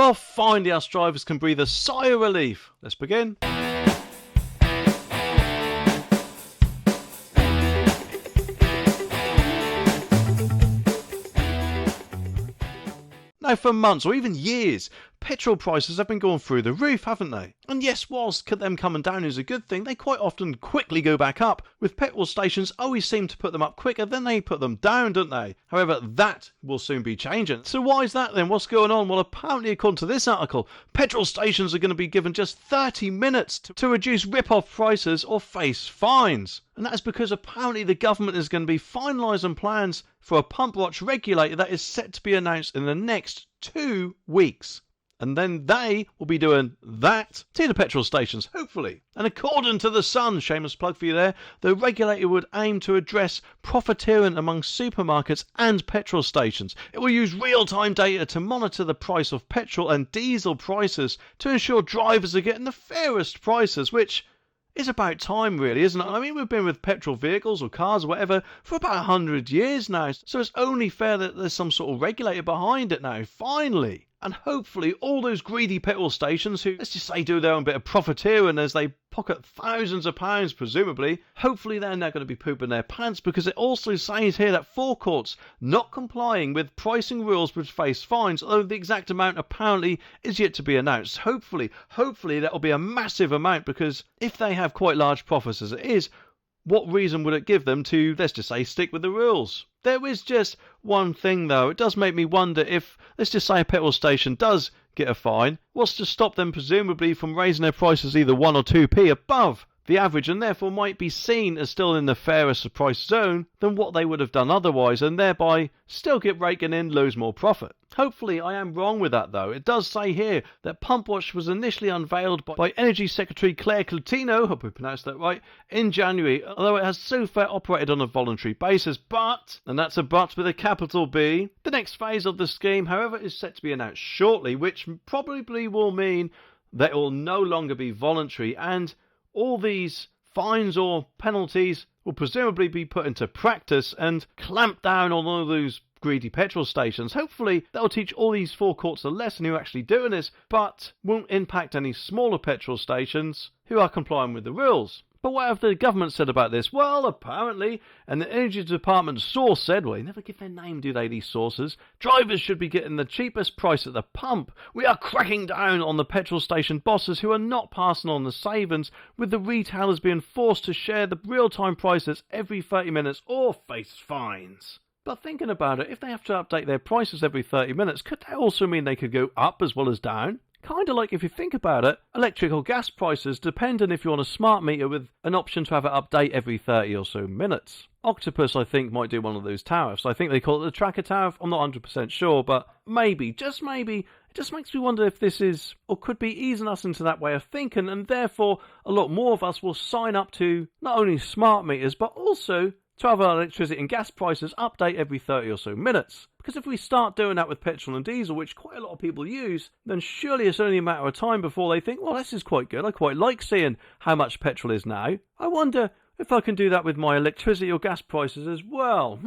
Well, finally us drivers can breathe a sigh of relief. Let's begin. Now, for months or even years, petrol prices have been going through the roof, haven't they? And yes, whilst them coming down is a good thing, they quite often quickly go back up, with petrol stations always seem to put them up quicker than they put them down, don't they? However, that will soon be changing. So why is that then? What's going on? Well, apparently, according to this article, petrol stations are going to be given just 30 minutes to reduce rip-off prices or face fines. And that is because apparently the government is going to be finalising plans for a pump watch regulator that is set to be announced in the next 2 weeks. And then they will be doing that to the petrol stations, hopefully. And according to The Sun, shameless plug for you there, the regulator would aim to address profiteering among supermarkets and petrol stations. It will use real-time data to monitor the price of petrol and diesel prices to ensure drivers are getting the fairest prices, which is about time, really, isn't it? I mean, we've been with petrol vehicles or cars or whatever for about 100 years now, so it's only fair that there's some sort of regulator behind it now, finally. And hopefully all those greedy petrol stations who, let's just say, do their own bit of profiteering as they pocket thousands of pounds, presumably, hopefully they're now going to be pooping their pants, because it also says here that forecourts not complying with pricing rules would face fines, although the exact amount apparently is yet to be announced. Hopefully that will be a massive amount, because if they have quite large profits as it is, what reason would it give them to, let's just say, stick with the rules? There is just one thing, though. It does make me wonder if, let's just say, a petrol station does get a fine, what's to stop them presumably from raising their prices either 1 or 2p above the average, and therefore might be seen as still in the fairest price zone than what they would have done otherwise, and thereby still get raking in loads more profit. Hopefully I am wrong with that, though. It does say here that Pump Watch was initially unveiled by Energy Secretary Claire Clatino, hope we pronounced that right, in January, although it has so far operated on a voluntary basis. But, and that's a but with a capital B, the next phase of the scheme, however, is set to be announced shortly, which probably will mean that it will no longer be voluntary, and all these fines or penalties will presumably be put into practice and clamp down on all those greedy petrol stations. Hopefully that'll teach all these forecourts a lesson who are actually doing this, but won't impact any smaller petrol stations who are complying with the rules. But what have the government said about this? Well, apparently, and the Energy Department source said, well, they never give their name, do they, these sources? Drivers should be getting the cheapest price at the pump. We are cracking down on the petrol station bosses who are not passing on the savings, with the retailers being forced to share the real-time prices every 30 minutes or face fines. But thinking about it, if they have to update their prices every 30 minutes, could that also mean they could go up as well as down? Kind of like, if you think about it, electric or gas prices depend on if you're on a smart meter with an option to have it update every 30 or so minutes. Octopus, I think, might do one of those tariffs. I think they call it the tracker tariff. I'm not 100% sure, but maybe, just maybe, it just makes me wonder if this is, or could be, easing us into that way of thinking, and therefore a lot more of us will sign up to not only smart meters, but also to have our electricity and gas prices update every 30 or so minutes. Because if we start doing that with petrol and diesel, which quite a lot of people use, then surely it's only a matter of time before they think, well, this is quite good. I quite like seeing how much petrol is now. I wonder if I can do that with my electricity or gas prices as well.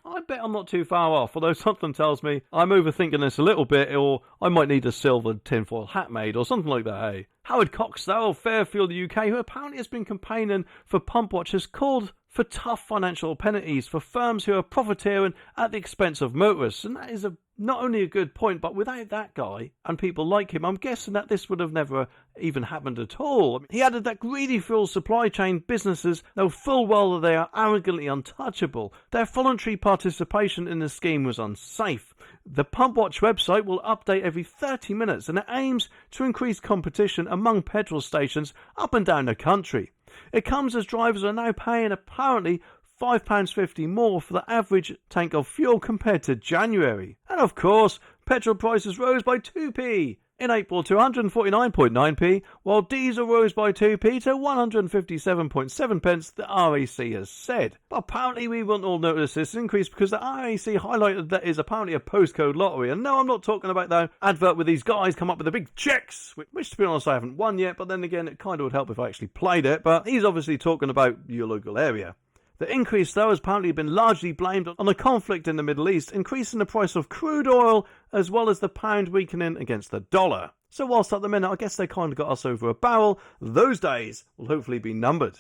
I bet I'm not too far off, although something tells me I'm overthinking this a little bit, or I might need a silver tinfoil hat made, or something like that, hey? Howard Cox, though, of Fairfield, UK, who apparently has been campaigning for pump watches, called for tough financial penalties for firms who are profiteering at the expense of motorists. And that is not only a good point, but without that guy and people like him, I'm guessing that this would have never even happened at all. He added that greedy fuel supply chain businesses know full well that they are arrogantly untouchable. Their voluntary participation in the scheme was unsafe. The Pump Watch website will update every 30 minutes, and it aims to increase competition among petrol stations up and down the country. It comes as drivers are now paying apparently £5.50 more for the average tank of fuel compared to January. And of course, petrol prices rose by 2p in April to 149.9p, while diesel rose by 2p to 157.7 pence, the RAC has said. But apparently we won't all notice this increase because the RAC highlighted that is apparently a postcode lottery. And no, I'm not talking about that advert with these guys come up with the big checks, which to be honest I haven't won yet, but then again it kind of would help if I actually played it. But he's obviously talking about your local area. The increase, though, has apparently been largely blamed on a conflict in the Middle East, increasing the price of crude oil as well as the pound weakening against the dollar. So whilst at the minute I guess they kind of got us over a barrel, those days will hopefully be numbered.